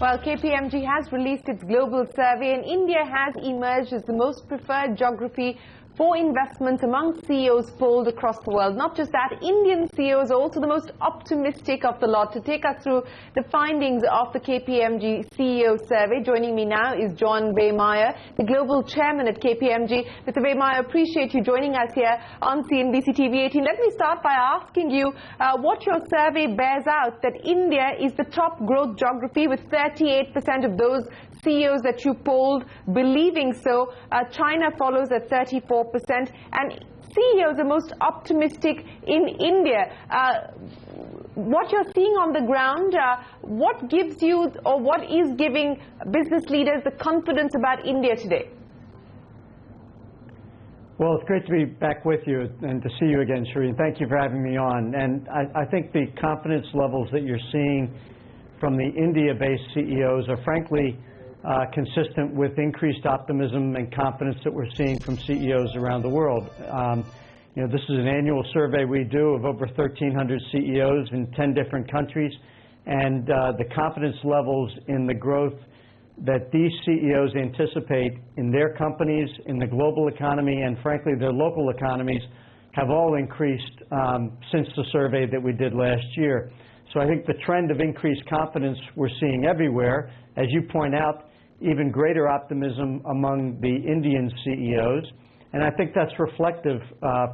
Well, KPMG has released its global survey, and India has emerged as the most preferred geography for investments among CEOs polled across the world. Not just that, Indian CEOs are also the most optimistic of the lot. To take us through the findings of the KPMG CEO survey, joining me now is John Veihmeyer, the global chairman at KPMG. Mr. Veihmeyer, appreciate you joining us here on CNBC-TV18. Let me start by asking you what your survey bears out, that India is the top growth geography with 38% of those CEOs that you polled believing so. China follows at 34%, and CEOs are most optimistic in India. What you're seeing on the ground, what gives you, or what is giving business leaders the confidence about India today? Well, it's great to be back with you and to see you again, Shereen. Thank you for having me on. And I think the confidence levels that you're seeing from the India-based CEOs are frankly consistent with increased optimism and confidence that we're seeing from CEOs around the world. This is an annual survey we do of over 1,300 CEOs in 10 different countries, and the confidence levels in the growth that these CEOs anticipate in their companies, in the global economy, and frankly their local economies have all increased since the survey that we did last year. So I think the trend of increased confidence we're seeing everywhere. As you point out, even greater optimism among the Indian CEOs. And I think that's reflective,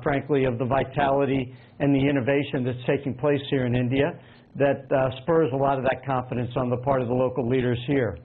frankly, of the vitality and the innovation that's taking place here in India that spurs a lot of that confidence on the part of the local leaders here.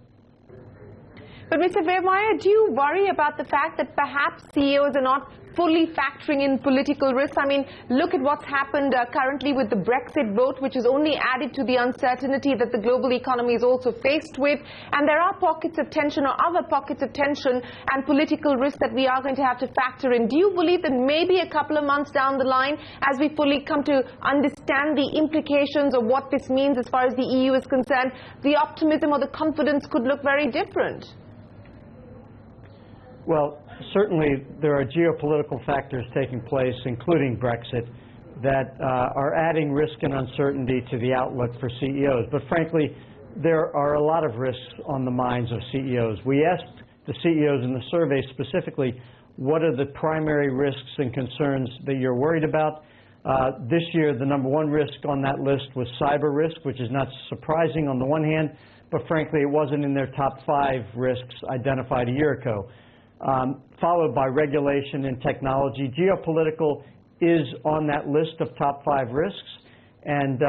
But Mr. Veihmeyer, do you worry about the fact that perhaps CEOs are not fully factoring in political risks? I mean, look at what's happened currently with the Brexit vote, which has only added to the uncertainty that the global economy is also faced with. And there are pockets of tension, or other pockets of tension and political risk that we are going to have to factor in. Do you believe that maybe a couple of months down the line, as we fully come to understand the implications of what this means as far as the EU is concerned, the optimism or the confidence could look very different? Well, certainly there are geopolitical factors taking place, including Brexit, that are adding risk and uncertainty to the outlook for CEOs. But frankly, there are a lot of risks on the minds of CEOs. We asked the CEOs in the survey specifically, what are the primary risks and concerns that you're worried about? This year, the number one risk on that list was cyber risk, which is not surprising on the one hand, but frankly, it wasn't in their top 5 risks identified a year ago. Followed by regulation and technology. Geopolitical is on that list of top 5 risks, and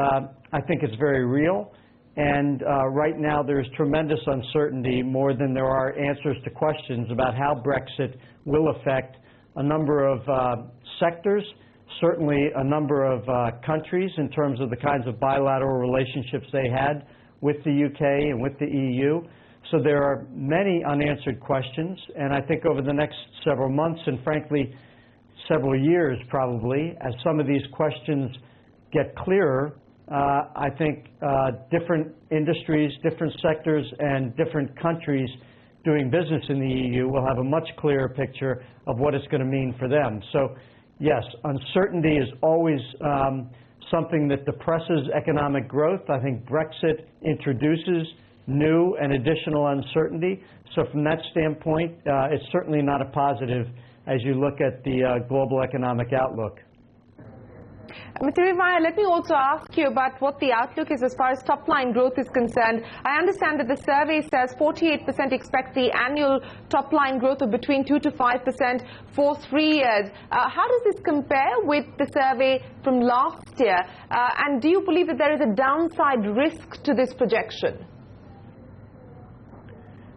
I think it's very real. And right now there's tremendous uncertainty, more than there are answers to questions about how Brexit will affect a number of sectors, certainly a number of countries in terms of the kinds of bilateral relationships they had with the UK and with the EU. So there are many unanswered questions, and I think over the next several months, and frankly, several years probably, as some of these questions get clearer, I think different industries, different sectors, and different countries doing business in the EU will have a much clearer picture of what it's going to mean for them. So yes, uncertainty is always something that depresses economic growth. I think Brexit introduces new and additional uncertainty. So from that standpoint, it's certainly not a positive as you look at the global economic outlook. Mr. Veihmeyer, let me also ask you about what the outlook is as far as top-line growth is concerned. I understand that the survey says 48% expect the annual top-line growth of between 2 to 5% for 3 years. How does this compare with the survey from last year? And do you believe that there is a downside risk to this projection?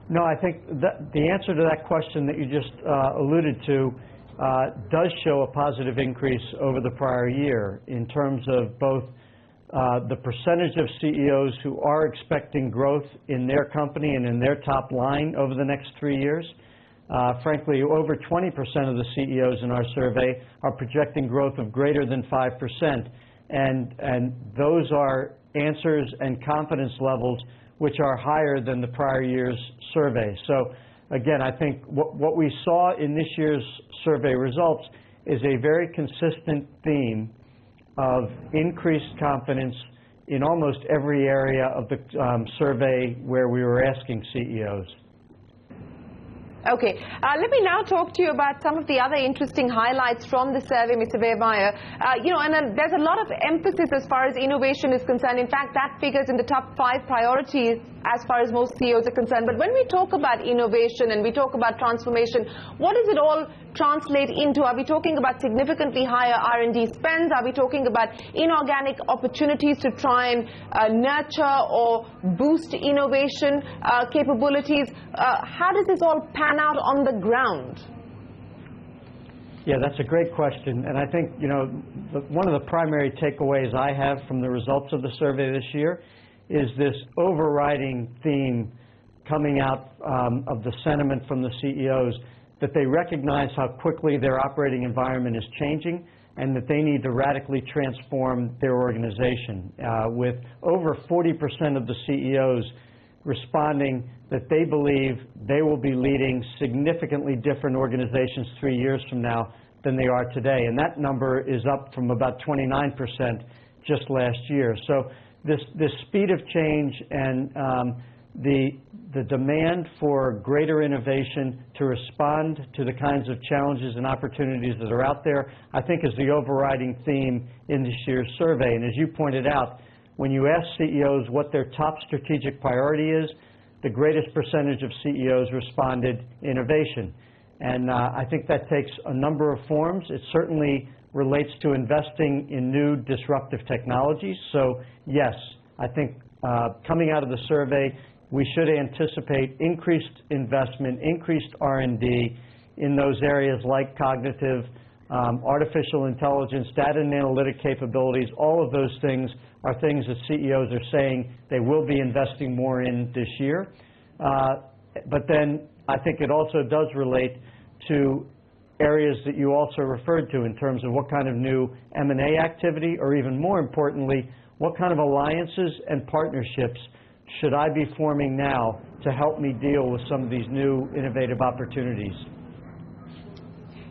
No, I think that the answer to that question that you just alluded to does show a positive increase over the prior year in terms of both the percentage of CEOs who are expecting growth in their company and in their top line over the next 3 years. Frankly, over 20% of the CEOs in our survey are projecting growth of greater than 5%. And those are answers and confidence levels which are higher than the prior year's survey. So again, I think what we saw in this year's survey results is a very consistent theme of increased confidence in almost every area of the survey where we were asking CEOs. Okay, let me now talk to you about some of the other interesting highlights from the survey, Mr. Veihmeyer. There's a lot of emphasis as far as innovation is concerned. In fact, that figures in the top 5 priorities as far as most CEOs are concerned. But when we talk about innovation and we talk about transformation, what does it all translate into? Are we talking about significantly higher R&D spends? Are we talking about inorganic opportunities to try and nurture or boost innovation capabilities? How does this all pan out on the ground? Yeah, that's a great question. And I think, one of the primary takeaways I have from the results of the survey this year is this overriding theme coming out of the sentiment from the CEOs that they recognize how quickly their operating environment is changing and that they need to radically transform their organization, with over 40% of the CEOs responding that they believe they will be leading significantly different organizations 3 years from now than they are today. And that number is up from about 29% just last year. So this speed of change and the demand for greater innovation to respond to the kinds of challenges and opportunities that are out there, I think is the overriding theme in this year's survey. And as you pointed out, when you ask CEOs what their top strategic priority is, the greatest percentage of CEOs responded innovation. And I think that takes a number of forms. It certainly relates to investing in new disruptive technologies. So yes, I think coming out of the survey, we should anticipate increased investment, increased R&D in those areas like cognitive, artificial intelligence, data and analytic capabilities. All of those things are things that CEOs are saying they will be investing more in this year. But then I think it also does relate to areas that you also referred to in terms of what kind of new M&A activity, or even more importantly, what kind of alliances and partnerships should I be forming now to help me deal with some of these new innovative opportunities?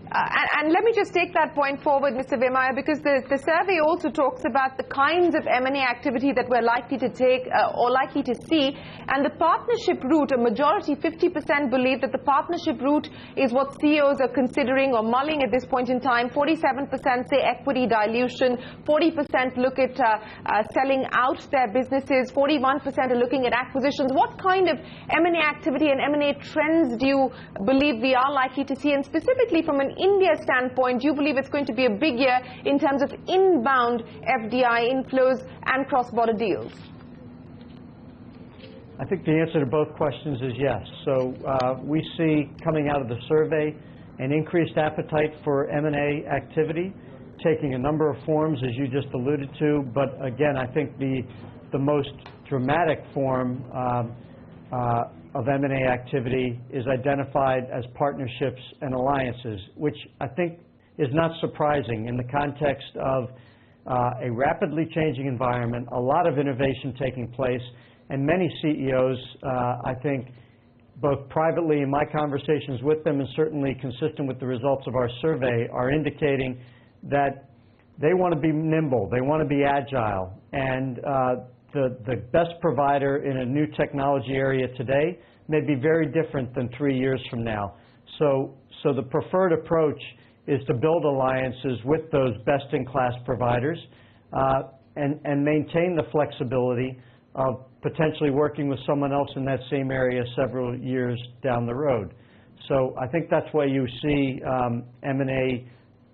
And let me just take that point forward, Mr. Veihmeyer, because the survey also talks about the kinds of M&A activity that we're likely to take or likely to see. And the partnership route, a majority, 50%, believe that the partnership route is what CEOs are considering or mulling at this point in time. 47% say equity dilution. 40% look at selling out their businesses. 41% are looking at acquisitions. What kind of M&A activity and M&A trends do you believe we are likely to see? And specifically from an India standpoint, do you believe it's going to be a big year in terms of inbound FDI inflows and cross-border deals? I think the answer to both questions is yes. So we see coming out of the survey an increased appetite for M&A activity, taking a number of forms, as you just alluded to. But again, I think the most dramatic form of M&A activity is identified as partnerships and alliances, which I think is not surprising in the context of a rapidly changing environment, a lot of innovation taking place, and many CEOs, I think, both privately in my conversations with them and certainly consistent with the results of our survey, are indicating that they want to be nimble, they want to be agile, and the best provider in a new technology area today may be very different than 3 years from now. So the preferred approach is to build alliances with those best-in-class providers and maintain the flexibility of potentially working with someone else in that same area several years down the road. So I think that's why you see M&A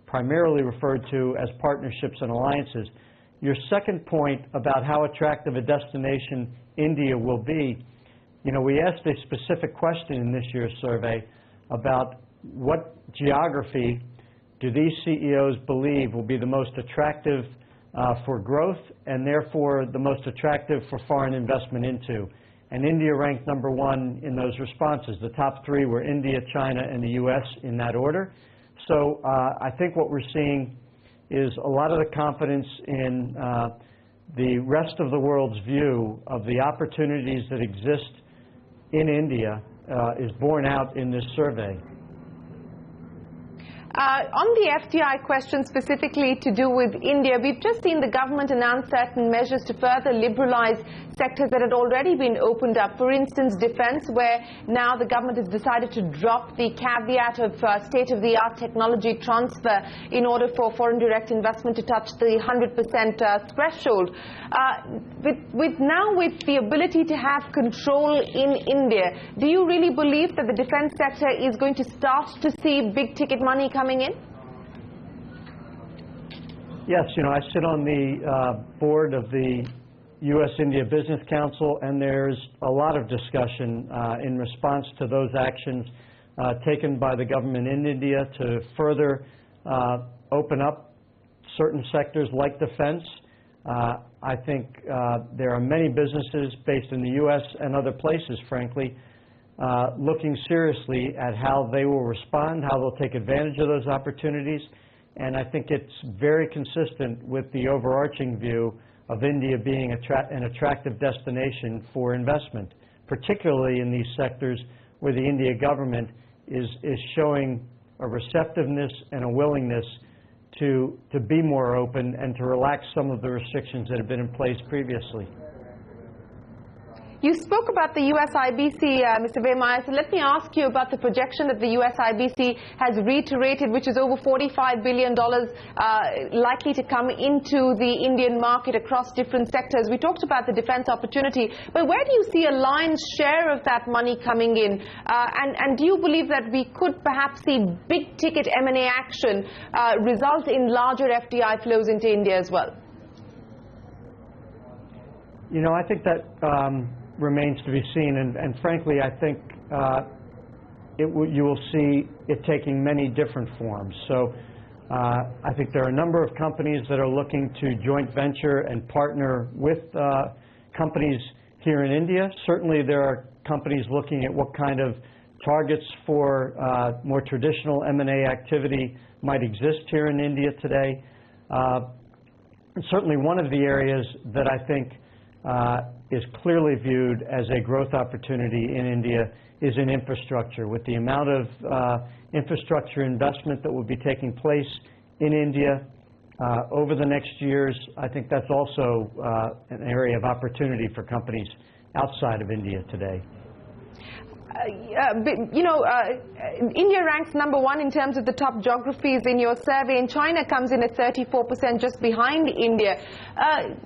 primarily referred to as partnerships and alliances. Your second point about how attractive a destination India will be, we asked a specific question in this year's survey about what geography do these CEOs believe will be the most attractive for growth and therefore the most attractive for foreign investment into. And India ranked number 1 in those responses. The top 3 were India, China, and the U.S. in that order. So I think what we're seeing is a lot of the confidence in the rest of the world's view of the opportunities that exist in India is borne out in this survey. On the FDI question specifically to do with India, we've just seen the government announce certain measures to further liberalize sectors that had already been opened up. For instance, defense, where now the government has decided to drop the caveat of state-of-the-art technology transfer in order for foreign direct investment to touch the 100% threshold. With the ability to have control in India, do you really believe that the defense sector is going to start to see big-ticket money coming in? Yes, I sit on the board of the U.S.-India Business Council, and there's a lot of discussion in response to those actions taken by the government in India to further open up certain sectors like defense. I think there are many businesses based in the U.S. and other places, frankly, looking seriously at how they will respond, how they'll take advantage of those opportunities. And I think it's very consistent with the overarching view of India being an attractive destination for investment, particularly in these sectors where the India government is showing a receptiveness and a willingness to be more open and to relax some of the restrictions that have been in place previously. You spoke about the US IBC, Mr. Veihmeyer, so let me ask you about the projection that the US IBC has reiterated, which is over $45 billion likely to come into the Indian market across different sectors. We talked about the defense opportunity, but where do you see a lion's share of that money coming in? And do you believe that we could perhaps see big-ticket M&A action result in larger FDI flows into India as well? I think that remains to be seen, and frankly, I think you will see it taking many different forms. So I think there are a number of companies that are looking to joint venture and partner with companies here in India. Certainly there are companies looking at what kind of targets for more traditional M&A activity might exist here in India today. And certainly one of the areas that I think is clearly viewed as a growth opportunity in India is in infrastructure. With the amount of infrastructure investment that will be taking place in India over the next years, I think that's also an area of opportunity for companies outside of India today. India ranks #1 in terms of the top geographies in your survey, and China comes in at 34%, just behind India.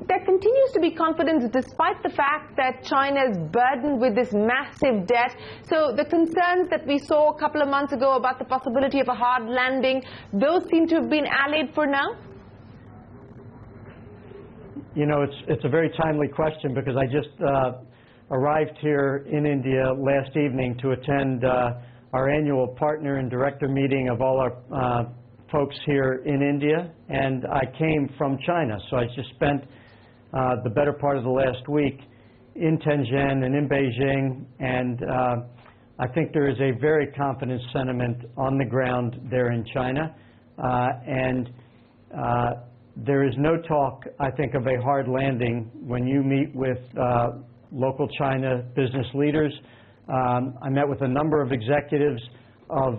There continues to be confidence despite the fact that China is burdened with this massive debt. So the concerns that we saw a couple of months ago about the possibility of a hard landing, those seem to have been allayed for now? It's a very timely question, because I just arrived here in India last evening to attend our annual partner and director meeting of all our folks here in India, and I came from China. So I just spent the better part of the last week in Tianjin and in Beijing, and I think there is a very confident sentiment on the ground there in China, and there is no talk, I think, of a hard landing when you meet with local China business leaders. I met with a number of executives of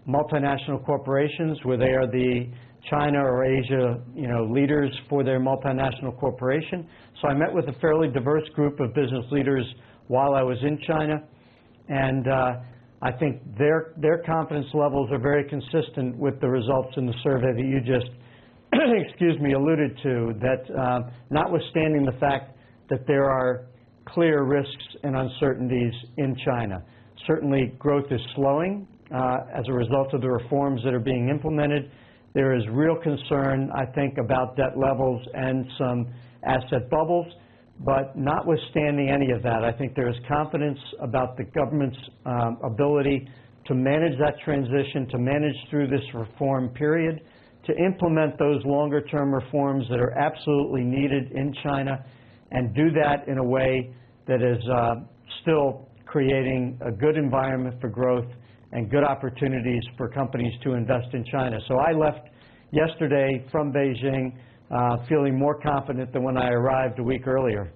multinational corporations where they are the China or Asia leaders for their multinational corporation. So I met with a fairly diverse group of business leaders while I was in China, and I think their confidence levels are very consistent with the results in the survey that you just alluded to, that notwithstanding the fact that there are clear risks and uncertainties in China. Certainly growth is slowing as a result of the reforms that are being implemented. There is real concern, I think, about debt levels and some asset bubbles, but notwithstanding any of that, I think there is confidence about the government's ability to manage that transition, to manage through this reform period, to implement those longer-term reforms that are absolutely needed in China, and do that in a way that is still creating a good environment for growth and good opportunities for companies to invest in China. So I left yesterday from Beijing feeling more confident than when I arrived a week earlier.